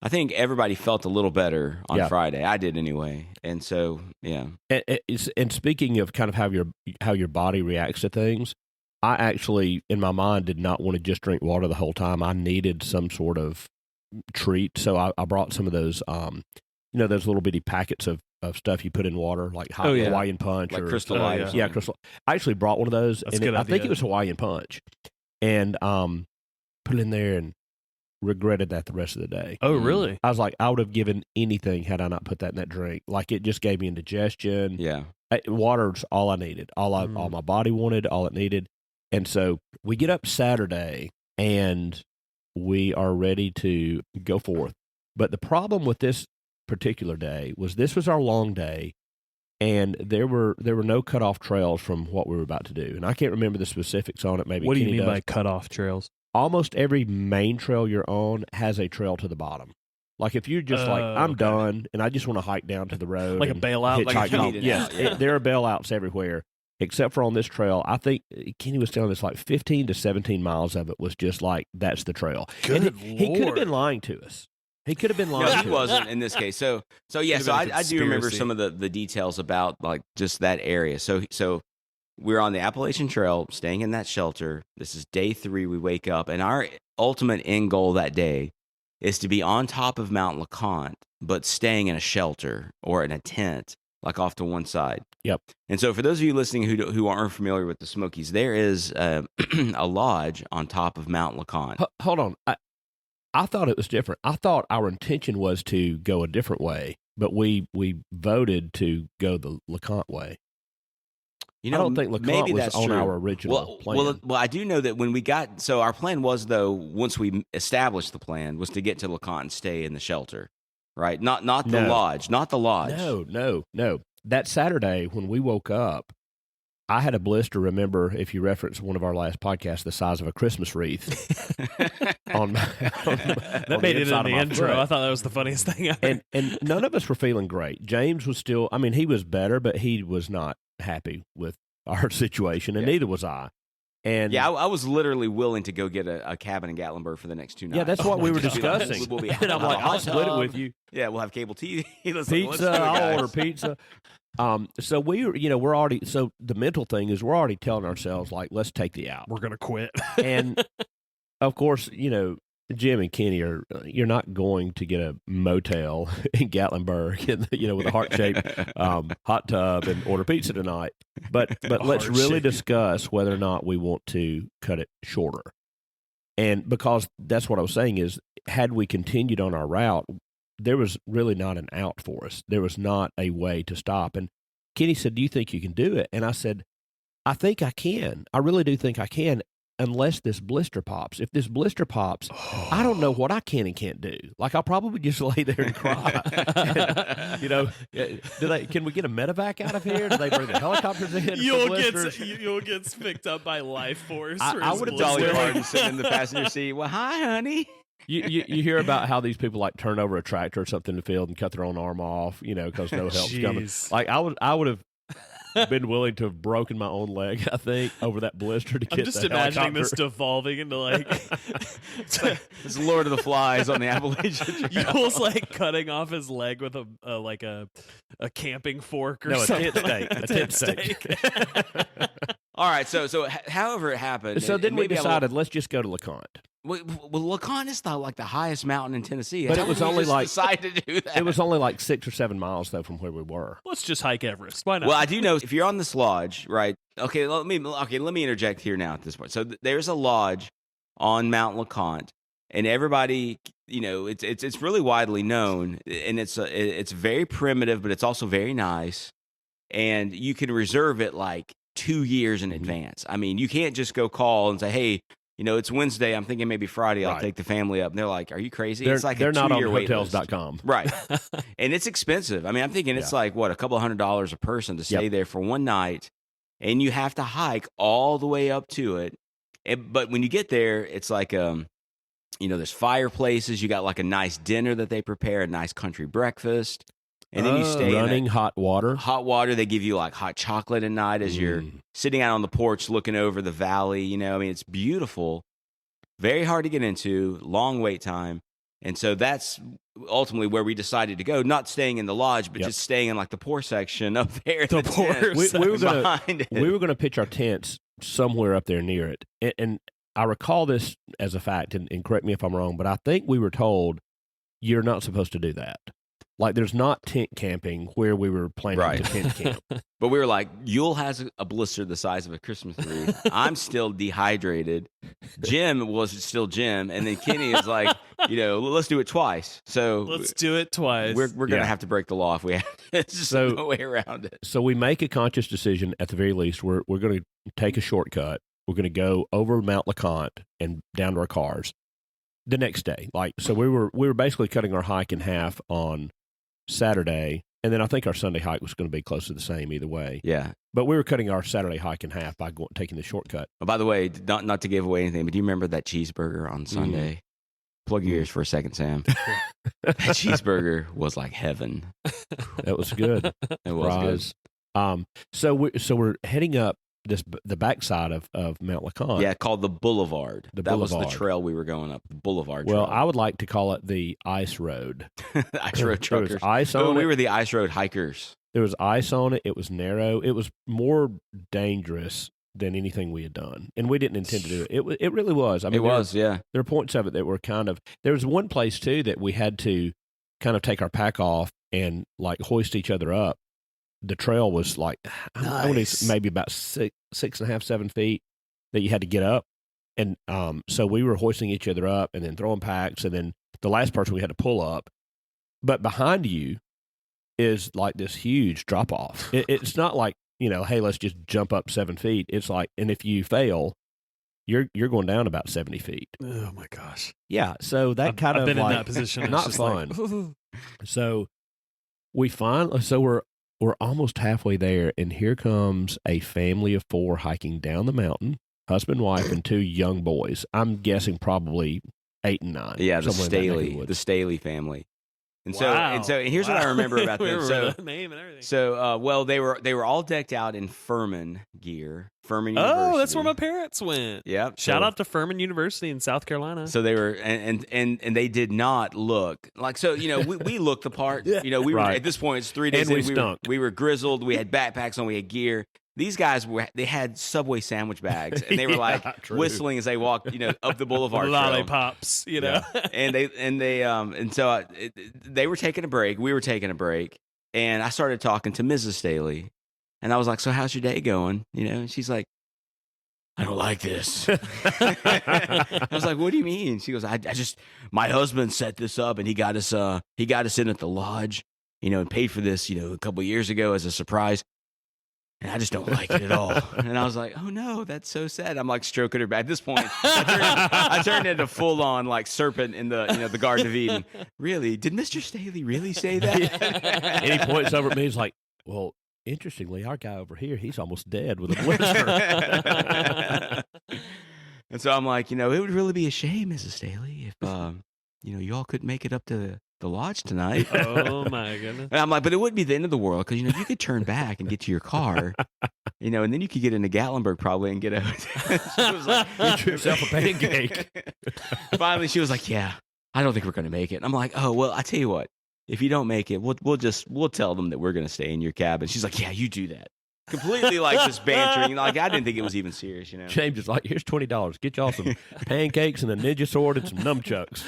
I think everybody felt a little better on Yeah. Friday. I did anyway, and so yeah, And speaking of kind of how your body reacts to things, I actually, in my mind, did not want to just drink water the whole time. I needed some sort of treat, so I brought some of those, those little bitty packets of stuff you put in water, like hot yeah. Hawaiian Punch like or Crystal Oh, Light. yeah. or Yeah, something. Crystal. I actually brought one of those, That's and a good I think idea. it was Hawaiian Punch, and put it in there and regretted that the rest of the day. Oh, really? I was like, I would have given anything had I not put that in that drink. Like, it just gave me indigestion. Yeah. Water's all I needed. All my body wanted, all it needed. And so we get up Saturday and we are ready to go forth. But the problem with this particular day was this was our long day, and there were no cutoff trails from what we were about to do. And I can't remember the specifics on it. Maybe What do you Kenny mean does. by cutoff trails? Almost every main trail you're on has a trail to the bottom. Like, if you're just like, I'm okay. done and I just want to hike down to the road. Like a and bailout? Like if you hitchhike need home. it Yes, out, yeah. there are bailouts everywhere, except for on this trail. I think Kenny was telling us like 15 to 17 miles of it was just like, that's the trail. Good And he could have Lord. been lying to us. He could have been lying No, to he us. wasn't in this case. So yeah. Could've So been a I do remember conspiracy. some of the details about like just that area. So we're on the Appalachian Trail, staying in that shelter. This is day 3. We wake up, and our ultimate end goal that day is to be on top of Mount LeConte, but staying in a shelter or in a tent, like off to one side. Yep. And so for those of you listening who aren't familiar with the Smokies, there is a lodge on top of Mount LeConte. Hold on. I thought it was different. I thought our intention was to go a different way, but we voted to go the LeConte way. You I don't think maybe LeConte was that's on true. our original plan. Well, I do know that when we got, so our plan was, though, once we established the plan, was to get to LeConte and stay in the shelter, right? Not the No. lodge, not the lodge. No. That Saturday when we woke up, I had a blister, remember, if you reference one of our last podcasts, the size of a Christmas wreath. That made it in the intro. I thought that was the funniest thing ever. And none of us were feeling great. James was still, I mean, he was better, but he was not happy with our situation, and neither was I. And Yeah, I was literally willing to go get a cabin in Gatlinburg for the next 2 nights. yeah, that's what we were Just be like, discussing. we'll be And I'm out like, of a I'll hot split it tub. with you. Yeah, we'll have cable TV. Let's do Pizza, it, I'll guys. order pizza. So we're already, so the mental thing is we're already telling ourselves, like, let's take the out. We're going to quit. And of course, Jim and Kenny you're not going to get a motel in Gatlinburg, with a heart-shaped hot tub and order pizza tonight. But let's really Heart-shaped. discuss whether or not we want to cut it shorter. And because that's what I was saying is, had we continued on our route, there was really not an out for us. There was not a way to stop. And Kenny said, do you think you can do it? And I said, I think I can. I really do think I can, unless this blister pops. If this blister pops, I don't know what I can and can't do. Like, I'll probably just lay there and cry. Can we get a medevac out of here? Do they bring the helicopters in? for blisters? You'll get picked up by life force. I for would've his Dolly blister. Parton sitting in the passenger seat. Well, hi, honey. You hear about how these people like turn over a tractor or something in the field and cut their own arm off, because no help's coming. Jeez. Like, I would have been willing to have broken my own leg, I think, over that blister to get I'm just the imagining this helicopter. devolving into like It's Lord of the Flies on the Appalachian Trail. Yule's like cutting off his leg with a camping fork or No, a something. tent stake. A tent stake. All right, so however it happened. So then we maybe I will- decided, let's just go to LeConte. Well, LeConte is like the highest mountain in Tennessee. But How it was did we only just like- decide to do that. It was only like 6 or 7 miles, though, from where we were. Let's just hike Everest. Why not? Well, I do know if you're on this lodge, right? Okay, let me interject here now at this point. So there's a lodge on Mount LeConte, and everybody, it's really widely known, and it's very primitive, but it's also very nice, and you can reserve it like 2 years in advance. I mean, you can't just go call and say, hey, it's Wednesday. I'm thinking maybe Friday. I'll Right. take the family up. And they're like, are you crazy? They're, It's like they're a not on 2-year wait list. hotels.com. Right. And it's expensive. I mean, I'm thinking it's like, what, a couple $100 a person to stay there for one night. And you have to hike all the way up to it. But when you get there, it's like, there's fireplaces. You got like a nice dinner that they prepare, a nice country breakfast. And then you stay running in hot water. hot water. They give you like hot chocolate at night as you're sitting out on the porch looking over the valley. I mean, it's beautiful. Very hard to get into, long wait time. And so that's ultimately where we decided to go, not staying in the lodge, but just staying in like the poor section up there. The poor tent we were gonna behind it. we were going to pitch our tents somewhere up there near it. And I recall this as a fact, and correct me if I'm wrong, but I think we were told you're not supposed to do that. Like there's not tent camping where we were planning Right. to tent camp. But we were like, Eule has a blister the size of a Christmas tree. I'm still dehydrated. Jim was still Jim. And then Kenny is like, let's do it twice. So Let's do it twice. we're going to have to break the law if we have. It's just no way around it. So we make a conscious decision at the very least. We're going to take a shortcut. We're going to go over Mount LeConte and down to our cars the next day. So we were basically cutting our hike in half on Saturday, and then I think our Sunday hike was going to be close to the same either way. Yeah. But we were cutting our Saturday hike in half by taking the shortcut. Oh, by the way, not to give away anything, but do you remember that cheeseburger on Sunday? Plug your ears for a second, Sam. That cheeseburger was like heaven. That was good. It was good. So we're heading up the backside of Mount LeConte. Yeah, called the Boulevard. That was the trail we were going up, the Boulevard Trail. Well, I would like to call it the Ice Road. Ice Road truckers. There was ice on it. We were the Ice Road hikers. There was ice on it. It was narrow. It was more dangerous than anything we had done, and we didn't intend to do it. It really was. I mean, yeah. There are points of it that were kind of. There was one place too that we had to kind of take our pack off and like hoist each other up. The trail was like I want to maybe about 6.5, 7 feet that you had to get up, and so we were hoisting each other up and then throwing packs, and then the last person we had to pull up. But behind you is like this huge drop off. It's not like hey, let's just jump up 7 feet. It's like, and if you fail, you're going down about 70 feet. Oh my gosh! Yeah, so that kind I've of been like in that position. not It's just fun. So we're almost halfway there, and here comes a family of 4 hiking down the mountain, husband, wife, and 2 young boys. I'm guessing probably 8 and 9. Yeah, the somewhere the Staley family. And Wow. so here's what I remember about We them. remember the name and everything. So they were all decked out in Furman gear. Furman University. Oh, that's where my parents went. Yeah. Shout out to Furman University in South Carolina. So they were, and they did not look like, we looked the part. We were, Right. at this point, it's 3 days And we in, stunk. we were grizzled. We had backpacks on. We had gear. These guys they had Subway sandwich bags, and they were like true. whistling as they walked, up the boulevard. Trail. Lollipops, And so they were taking a break. We were taking a break, and I started talking to Mrs. Staley, and I was like, "So how's your day going?" And she's like, "I don't like this." I was like, "What do you mean?" She goes, "I just my husband set this up, and he got us in at the lodge, and paid for this, a couple of years ago as a surprise." And I just don't like it at all. And I was like, "Oh no, that's so sad." I'm like stroking her back. At this point, I turned into full on like serpent in the Garden of Eden. Really? Did Mr. Staley really say that? And he points over at me. He's like, "Well, interestingly, our guy over here, he's almost dead with a blister." And so I'm like, it would really be a shame, Mrs. Staley, if you all couldn't make it up to the lodge tonight. Oh my goodness! And I'm like, but it wouldn't be the end of the world because you could turn back and get to your car, and then you could get into Gatlinburg probably and get out. She was like, "Get yourself a pancake." Finally, she was like, "Yeah, I don't think we're going to make it." And I'm like, "Oh well, I tell you what, if you don't make it, we'll tell them that we're going to stay in your cabin." She's like, "Yeah, you do that." Completely like just bantering. Like I didn't think it was even serious, James is like, "Here's $20. Get y'all some pancakes and a ninja sword and some nunchucks."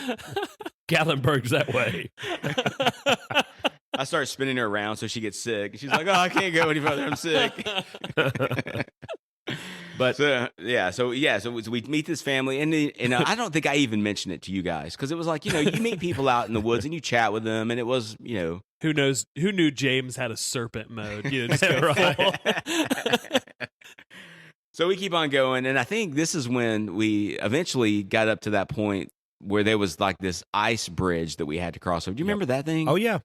Gatlinburg's that way. I start spinning her around so she gets sick. She's like, "Oh, I can't go any further. I'm sick." But so we meet this family, and I don't think I even mentioned it to you guys because it was like you meet people out in the woods and you chat with them, and it was Who knew James had a serpent mode? Just go full. So we keep on going, and I think this is when we eventually got up to that point where there was like this ice bridge that we had to cross over. Do you remember that thing? oh yeah,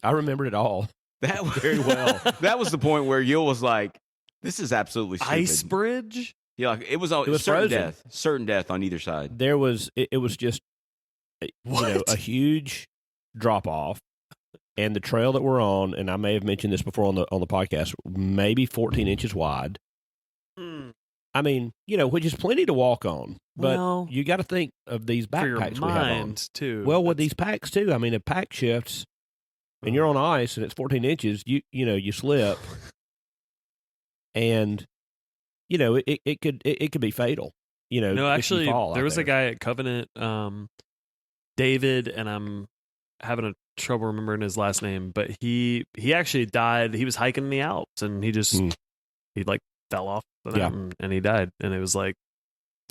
I remembered it all. That very well. That was the point where Eule was like, "This is absolutely stupid." Ice bridge? Yeah, like, it was was certain frozen. certain death on either side. There was it was just a huge drop off, and the trail that we're on, and I may have mentioned this before on the podcast, maybe 14 inches wide. I mean, which is plenty to walk on, but Well, you got to think of these for your backpacks we have on. mind too. Well, with these packs too, I mean, if pack shifts and you're on ice and it's 14 inches, you slip, and it could be fatal. No, if you actually, fall there out was there. a guy at Covenant, David, and I'm having a trouble remembering his last name, but he actually died. He was hiking in the Alps, and he just he like fell off the mountain, and he died, and it was like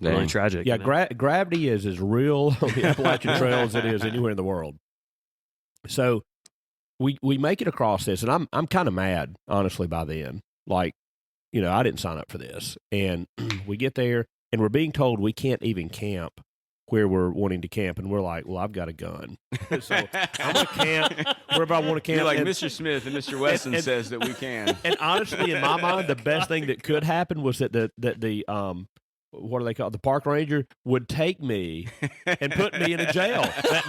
really tragic. Yeah, gravity is as real on the Appalachian Trail as it is anywhere in the world. So we make it across this, and I'm kind of mad, honestly, by then. Like, you know, I didn't sign up for this, and we get there, and we're being told we can't even camp where we're wanting to camp, and we're like, well, I've got a gun, so I'm going to camp wherever I want to camp. You're like, Mr. Smith and Mr. Weston says that we can. And honestly, in my mind, the best thing that could happen was that the what do they call it? The park ranger would take me and put me in a jail that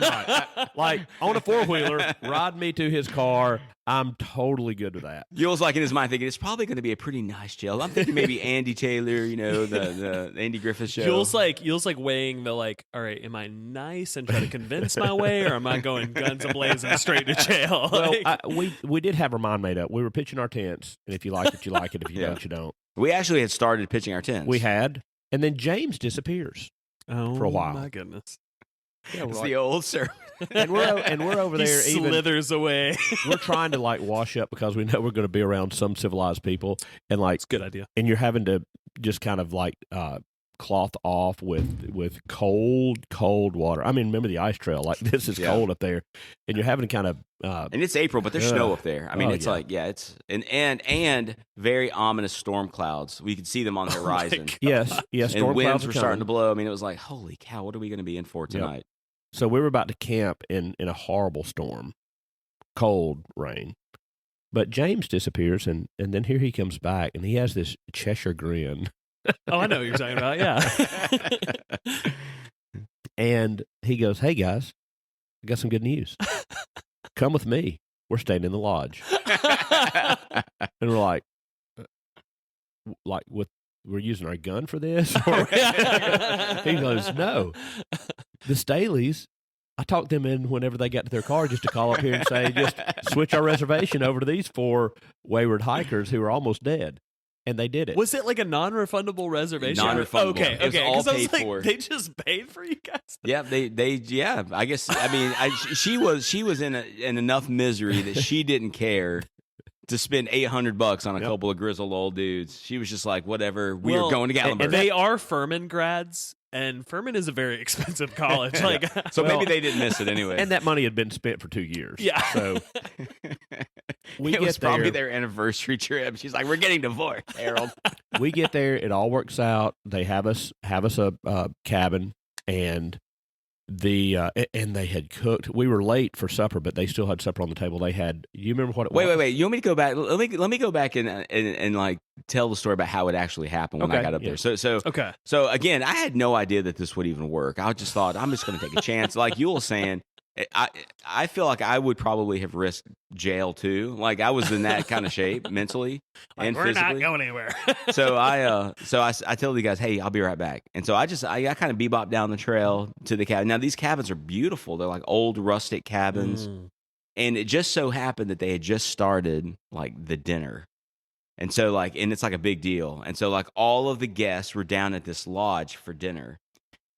night, like on a 4-wheeler, ride me to his car. I'm totally good with that. Yule's like in his mind thinking it's probably going to be a pretty nice jail. I'm thinking maybe Andy Taylor, you know, the Andy Griffith show. Yule's like weighing the like, all right, am I nice and try to convince my way, or am I going guns ablazing straight to jail? Well, we did have our mind made up. We were pitching our tents, and if you like it, you like it. If you don't, you don't. We actually had started pitching our tents. We had, and then James disappears for a while. Oh my goodness! Yeah, it's the old sermon. And we're over there. He slithers away. We're trying to like wash up because we know we're going to be around some civilized people, and like it's a good idea. And you're having to just kind of like cloth off with cold water. I mean, remember the ice trail? Like this is cold up there, and you're having to kind of and it's April, but there's snow up there. I mean, it's like it's and very ominous storm clouds. We could see them on the horizon. Yes, storm and winds clouds were starting to blow. I mean, it was like, holy cow, what are we going to be in for tonight? Yep. So we were about to camp in a horrible storm, cold rain. But James disappears, and then here he comes back, and he has this Cheshire grin. Oh, I know what you're talking about, yeah. And he goes, hey, guys, I got some good news. Come with me. We're staying in the lodge. And we're like, we're using our gun for this? He goes, no. The Staleys, I talked them in whenever they got to their car just to call up here and say, just switch our reservation over to these 4 wayward hikers who are almost dead. And they did it. Was it like a non-refundable reservation? Non-refundable. Okay. It was all I was paid like, for. they just paid for you guys. Yeah, yeah. I guess. I mean, she was in enough misery that she didn't care to spend $800 on a couple of grizzled old dudes. She was just like, whatever. We are going to Gatlinburg. And they are Furman grads. And Furman is a very expensive college. Like, so maybe they didn't miss it anyway. And that money had been spent for 2 years. Yeah. So it was probably their anniversary trip. She's like, we're getting divorced, Harold. We get there. It all works out. They have us a cabin, and and they had cooked. We were late for supper, but they still had supper on the table. They had. You remember what it was? Wait. You want me to go back? Let me go back and like tell the story about how it actually happened when I got up there. So again, I had no idea that this would even work. I just thought I'm just going to take a chance. Like Eule was saying, I feel like I would probably have risked jail too. Like I was in that kind of shape mentally and we're physically. Not going anywhere. So I tell the guys, hey, I'll be right back. And so I kind of bebop down the trail to the cabin. Now these cabins are beautiful. They're like old rustic cabins. And it just so happened that they had just started like the dinner. And so and it's like a big deal. And so like all of the guests were down at this lodge for dinner.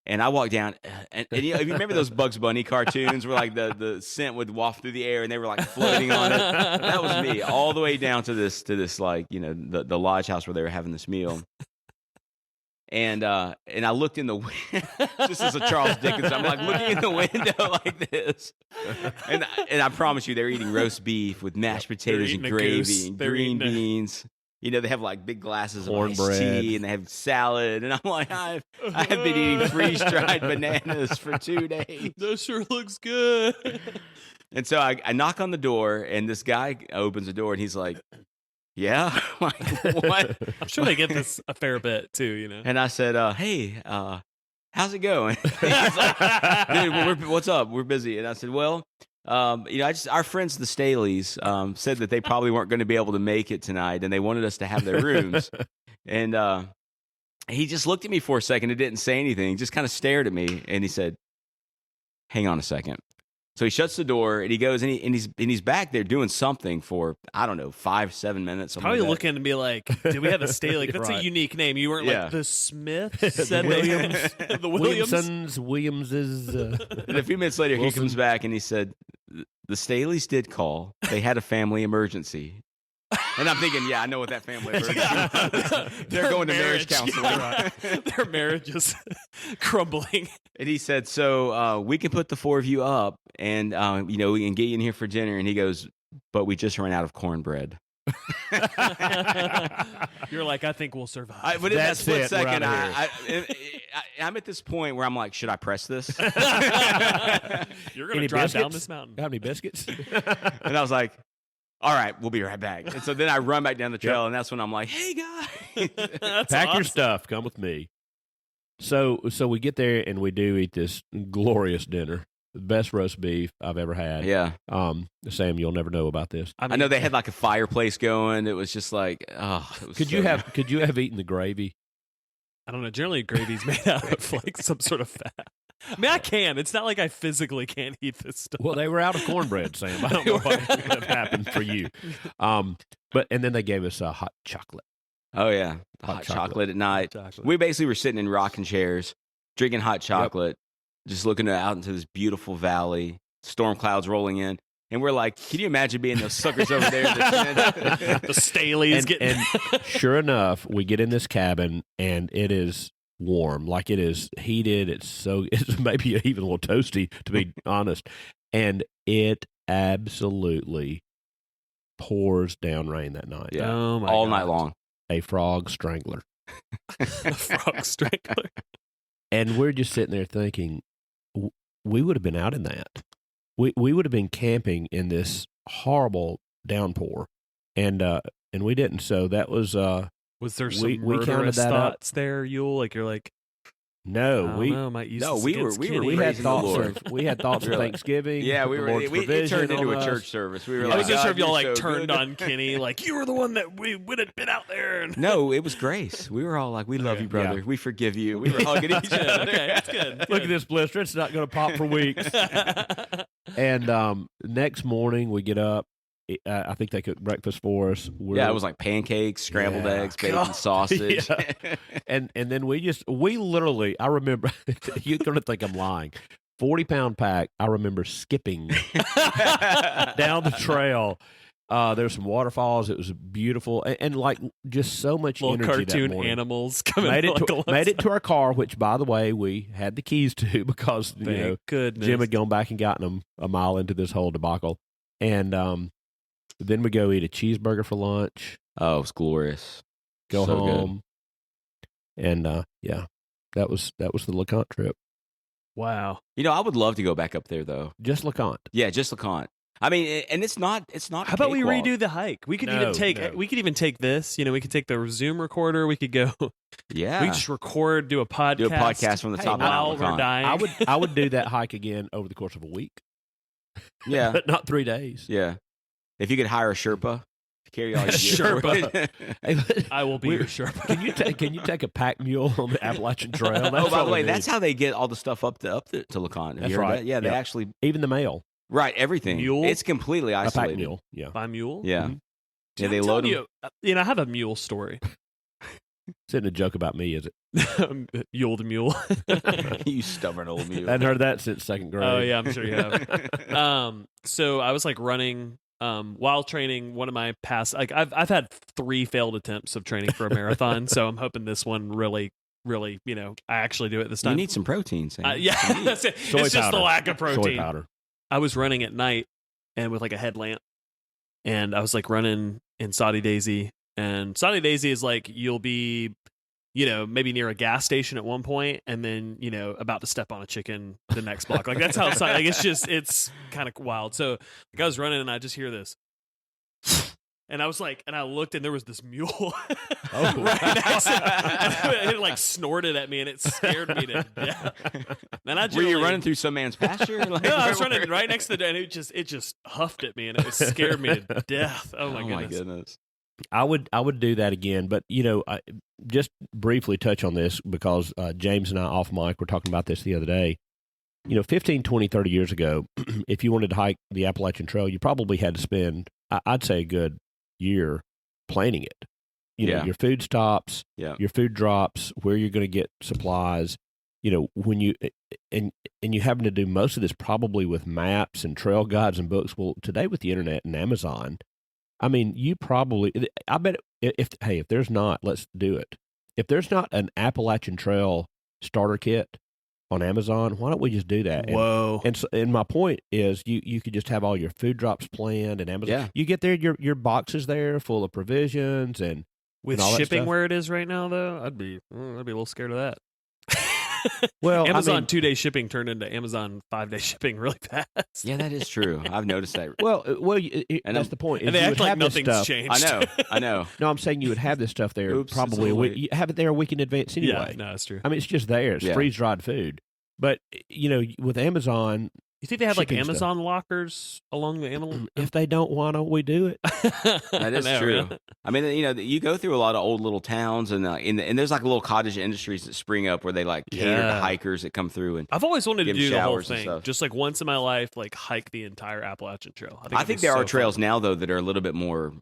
And I walked down, and you know, if you remember those Bugs Bunny cartoons where like the scent would waft through the air and they were like floating on it? That was me, all the way down to this like, you know, the lodge house where they were having this meal. And I looked in the window, just as a Charles Dickens, I'm like looking in the window like this. And I promise you, they're eating roast beef with mashed potatoes and gravy and green beans. You know, they have like big glasses of iced tea and they have salad. And I'm like, I have been eating freeze-dried bananas for 2 days. That sure looks good. And so I knock on the door and this guy opens the door and he's like, yeah? Like, what? I'm sure they get this a fair bit too, you know. And I said, hey, how's it going? He's like, dude, what's up? We're busy. And I said, well, you know, our friends, the Staleys, said that they probably weren't going to be able to make it tonight, and they wanted us to have their rooms. And he just looked at me for a second and didn't say anything, just kind of stared at me, and he said, hang on a second. So he shuts the door, and he goes, and he's back there doing something for, I don't know, 5-7 minutes. Probably like looking to be like, did we have a Staley? That's a unique name. You weren't like the Smiths, said Williams, the Williamses. And a few minutes later, he comes back, and he said, the Staleys did call. They had a family emergency. And I'm thinking, yeah, I know what that family emergency is. They're going to marriage counseling. Yeah. Their marriage is crumbling. And he said, so we can put the 4 of you up and, we can get you in here for dinner. And he goes, but we just ran out of cornbread. You're like, I think we'll survive. But in that split it. second, I'm at this point where I'm like, should I press this? You're going to drive down this mountain. How many biscuits? And I was like, all right, we'll be right back. And so then I run back down the trail, and that's when I'm like, hey, guys. Pack your stuff. Come with me. So we get there, and we do eat this glorious dinner. The best roast beef I've ever had. Yeah. Sam, you'll never know about this. I know they had like a fireplace going. It was just like, it was Could you have eaten the gravy? I don't know. Generally, gravy's made out of like some sort of fat. I mean, I can. It's not like I physically can't eat this stuff. Well, they were out of cornbread, Sam. I don't know what would have happened for you. And then they gave us hot chocolate. Oh, yeah. Hot chocolate at night. Chocolate. We basically were sitting in rocking chairs, drinking hot chocolate, just looking out into this beautiful valley, storm clouds rolling in. And we're like, can you imagine being those suckers over there? The Staleys and sure enough, we get in this cabin, and it is warm, like it is heated. It's maybe even a little toasty, to be honest. And it absolutely pours down rain that night. Yeah. Oh my all God. night long. A frog strangler. A frog strangler. And we're just sitting there thinking, we would have been out in that. We would have been camping in this horrible downpour, and we didn't. So that was Was there some we counted murderous that thoughts there, Eule? Like you're like, we had thoughts of Thanksgiving. Yeah, it turned into a church service. We were I like, was just sure if y'all like so turned good. on Kenny, like you were the one that we would have been out there. And No, it was grace. We were all like, we love you, brother. Yeah. We forgive you. We were hugging each other. Okay, that's good. Look at this blister. It's not going to pop for weeks. And next morning we get up. I think they cooked breakfast for us. It was like pancakes, scrambled Yeah. eggs, bacon, sausage. Yeah. And then we literally, I remember, you're going to think I'm lying, 40-pound pack, I remember skipping down the trail. There's some waterfalls. It was beautiful. And like just so much little energy cartoon that morning. animals coming. Made it to our car, which, by the way, we had the keys to because Thank goodness. Jim had gone back and gotten them a mile into this whole debacle. And then we go eat a cheeseburger for lunch. Oh, it was glorious. Go So home. And that was the LeConte trip. Wow. I would love to go back up there though. Just LeConte. Yeah, just LeConte. I mean, and it's not. How about we cakewalk. redo the hike? We could No, even take. no. We could even take this. We could take the Zoom recorder. We could go. Yeah, We just record, do a podcast. do a podcast from the top while of we're LeConte. dying. I would do that hike again over the course of a week. Yeah, But not 3 days. yeah. If you could hire a Sherpa to carry all your gear. I will be your Sherpa. Can you take a pack mule on the Appalachian Trail? That's Oh, by all the we way, need. that's how they get all the stuff up to LeConte. Have That's you heard right. that? Yeah, they Yep. actually Even the mail. everything. Mule? It's completely A pack isolated. mule. Yeah. By mule. Yeah, Mhm. yeah. They I'm load telling them. you, I have a mule story. It's not a joke about me, is it? Mule to mule. You stubborn old I mule. hadn't heard that since second grade. Oh yeah, I'm sure you have. So I was like running while training. One of my past, like I've had 3 failed attempts of training for a marathon. So I'm hoping this one really, I actually do it this time. You need some protein, Sam. Yeah, that's it. Soy It's just the powder. lack of Soy protein. powder. I was running at night and with like a headlamp, and I was like running in Saudi Daisy. And Saudi Daisy is like you'll be, maybe near a gas station at one point, and then about to step on a chicken the next block. Like that's how like it's kind of wild. So like, I was running and I just hear this. And I was like, and I looked and there was this mule right next to me. It like snorted at me and it scared me to death. And I Were you running through some man's pasture? Like, No, I was running right next to the, and it just huffed at me and it scared me to death. Oh my goodness. I would do that again, but I just briefly touch on this because James and I off mic were talking about this the other day. 15, 20, 30 years ago, if you wanted to hike the Appalachian Trail, you probably had to spend, I'd say, a good year planning it. Your food stops, Yeah. your food drops, where you're going to get supplies. when you and you having to do most of this probably with maps and trail guides and books. Well, today with the internet and Amazon, I mean, I bet if there's not, let's do it. If there's not an Appalachian Trail starter kit on Amazon, why don't we just do that? Whoa! And my point is, you could just have all your food drops planned and Amazon. Yeah. You get there, your boxes there full of provisions and with all that shipping stuff. where it is right now, though, I'd be a little scared of that. Well, Amazon 2-day shipping turned into Amazon 5-day shipping really fast. Yeah, that is true. I've noticed that. Well, And that's the point. and is they you act would like have this nothing's stuff. changed. I know. No, I'm saying you would have this stuff there Oops, probably it's a a week. little You have it there a week in advance anyway. Yeah, no, that's true. I mean, it's just there. It's Yeah. freeze dried food. But with Amazon, You think they have like shipping stuff. Amazon lockers along the Amazon? if they don't, why don't we do it? That is true. I mean, you go through a lot of old little towns, and there's like little cottage industries that spring up where they like cater to Yeah. hikers that come through. And I've always wanted to Give do the whole showers and thing, stuff. just like once in my life, like hike the entire Appalachian Trail. I think there are trails now though that are a little bit more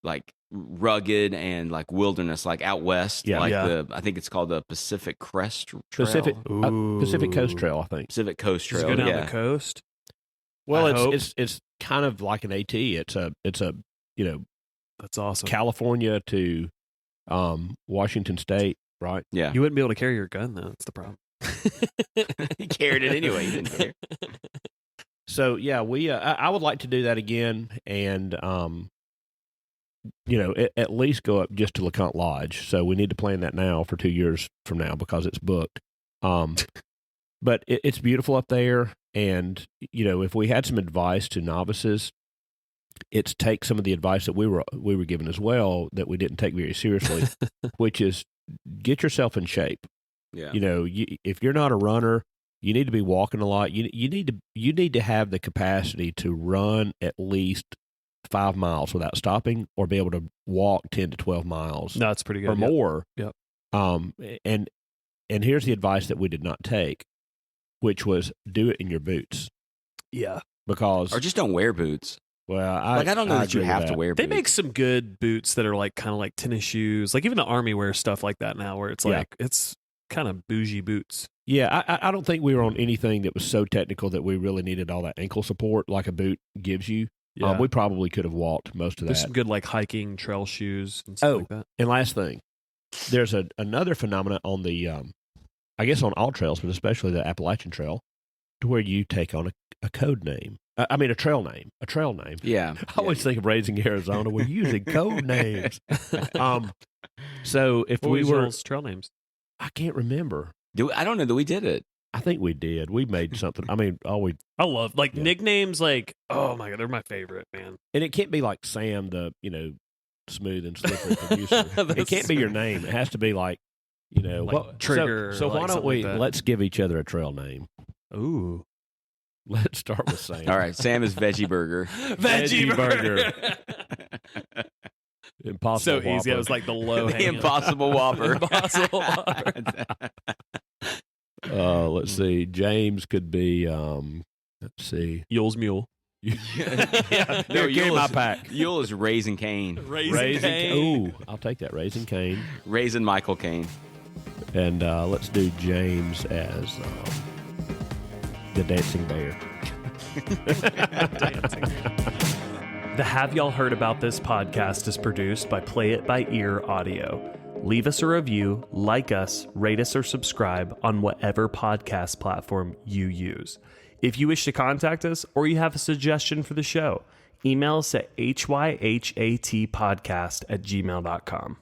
like rugged and like wilderness, like out west. Yeah. Like Yeah. I think it's called the Pacific Crest Trail. Pacific Coast Trail, I think. Pacific Coast Just Trail. go down Yeah. the coast. Well, I hope. it's kind of like an AT. It's a That's awesome. California to Washington State, right? Yeah. You wouldn't be able to carry your gun though. That's the problem. He carried it anyway. He didn't care. So yeah, I would like to do that again, and at least go up just to LeConte Lodge. So we need to plan that now for 2 years from now because it's booked. But it's beautiful up there, and if we had some advice to novices, it's take some of the advice that we were given as well that we didn't take very seriously, which is get yourself in shape. Yeah. If you're not a runner, you need to be walking a lot. You need to have the capacity to run at least 5 miles without stopping, or be able to walk 10 to 12 miles No, it's pretty good. or more. Yep. And here's the advice that we did not take, which was do it in your boots, Yeah. because Or just don't wear boots. well, I don't know that you agree with have to wear They boots. make some good boots that are like kind of like tennis shoes. Like even the army wears stuff like that now, where it's Yeah. like it's kind of bougie boots. Yeah, I don't think we were on anything that was so technical that we really needed all that ankle support like a boot gives you. Yeah. We probably could have walked most of There's that. some good like hiking trail shoes and stuff like that. And last thing, there's another phenomenon on the, I guess on all trails, but especially the Appalachian Trail, to where you take on a code name. A trail name. A trail name. Yeah. I always think of Raising Arizona. We're using code names. So if What we was were, y'all's trail names? I can't remember. I don't know that we did it. I think we did. We made something. I mean, I love like Yeah. nicknames. Like oh my god, they're my favorite, man. and it can't be like Sam, the smooth and slippery producer. It That's can't be your name. It has to be like Like Trigger So or like why don't something we like that. let's give each other a trail name? Ooh, Let's start with Sam. All right. Sam is Veggie Burger. Veggie burger. Impossible. So easy. It Whopper. was like the low The hanging. Impossible Whopper. Impossible Whopper. Let's see. James could be. Let's see. Yule's Mule. Yeah. Here, give me my pack. Eule is Raisin Cane. Raisin Cane. Ooh, I'll take that. Raisin Cane. Raisin Michael Cane. And let's do James as the dancing bear. The Have Y'all Heard About This podcast is produced by Play It By Ear Audio. Leave us a review, like us, rate us, or subscribe on whatever podcast platform you use. If you wish to contact us or you have a suggestion for the show, email us at hyhatpodcast@gmail.com.